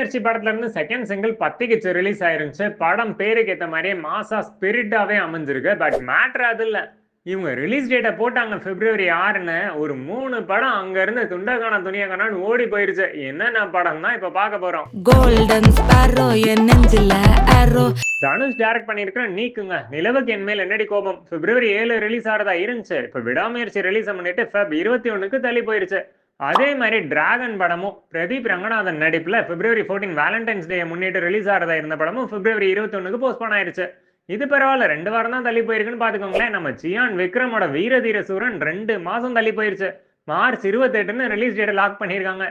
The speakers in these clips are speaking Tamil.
விடாமுயற்சி படத்துல இருந்து செகண்ட் சிங்கிள் பத்திக்கிச்சு ரிலீஸ் ஆயிருந்துச்சு. படம் பேருக்கு ஏத்த மாதிரியே மாசா ஸ்பிரிட்டாவே அமைஞ்சிருக்கு. பட் மேட்ரு அது இல்ல. இவங்க ரிலீஸ் டேட்டை போட்டாங்க February 6ன்னு. ஒரு 3 படம் அங்க இருந்து துண்டகான துணியகானான்னு ஓடி போயிருச்சு. என்னென்ன படம் தான் இப்ப பார்க்க போறோம். கோல்டன் ஸ்பாரோ என் நெஞ்சில ஆரோ. தனுஷ் டைரக்ட் பண்ணிருக்கிற நீக்குங்க நிலவுக்கு என் மேல் என்னடி கோபம் February 7 ரிலீஸ் ஆறதா இருந்துச்சு. இப்ப விடாமுயற்சி ரிலீஸ் பண்ணிட்டு Feb 21க்கு தள்ளி போயிருச்சு. அதே மாதிரி டிராகன் படமும் பிரதீப் ரங்கநாதன் நடிப்புல February 14 வேலண்டைன்ஸ் டே முன்னிட்டு ரிலீஸ் ஆறதா இருந்த படமும் February 21க்கு போஸ்ட்போன் ஆயிருச்சு. இது பரவாயில்ல, 2 வாரம் தான் தள்ளி போயிருக்குன்னு பாத்துக்கோங்களேன். நம்ம சியான் விக்ரமோட வீரதீர சூரன் 2 மாசம் தள்ளி போயிருச்சு. மார்ச் 28ன்னு ரிலீஸ் டேட் லாக் பண்ணிருக்காங்க.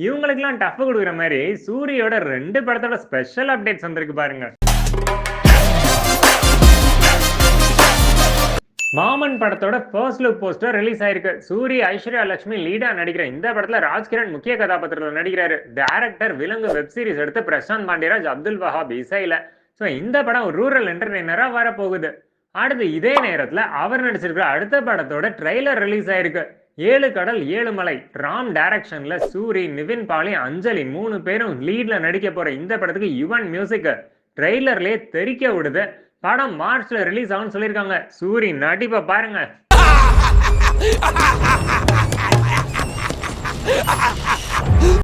இவங்களுக்குலாம் டஃப் கொடுக்குற மாதிரி சூரியோட 2 படத்தோட ஸ்பெஷல் அப்டேட்ஸ் வந்திருக்கு பாருங்க. மாமன் படத்தோட ஃபர்ஸ்ட் லுக் போஸ்டர் ரிலீஸ் ஆயிருக்கு. சூரி ஐஸ்வர்யா லட்சுமி லீடா நடிக்கிற இந்த படத்துல ராஜ்கிரண் முக்கிய கதாபாத்திரத்தில் நடிக்கிறாரு. டைரக்டர் விலங்கு வெப் சீரிஸ் எடுத்து பிரசாந்த் பாண்டியராஜ் அப்துல் வஹாப் இசையில. ஸோ இந்த படம் ரூரல் என்டர்டெய்னரா வரப்போகுது. அடுத்து இதே நேரத்துல அவர் நடிச்சிருக்கிற அடுத்த படத்தோட ட்ரெய்லர் ரிலீஸ் ஆயிருக்கு. 7 கடல் 7 மலை ராம் டைரக்ஷன்ல சூரி, நிவின் பாலி, அஞ்சலி 3 பேரும் லீட்ல நடிக்க போற இந்த படத்துக்கு யுவன் மியூசிக் ட்ரெய்லர்லயே தெரிக்க விடுது. படம் மார்ச்ல ரிலீஸ் ஆகும்னு சொல்லியிருக்காங்க. சூரி நடிப்பை பாருங்க.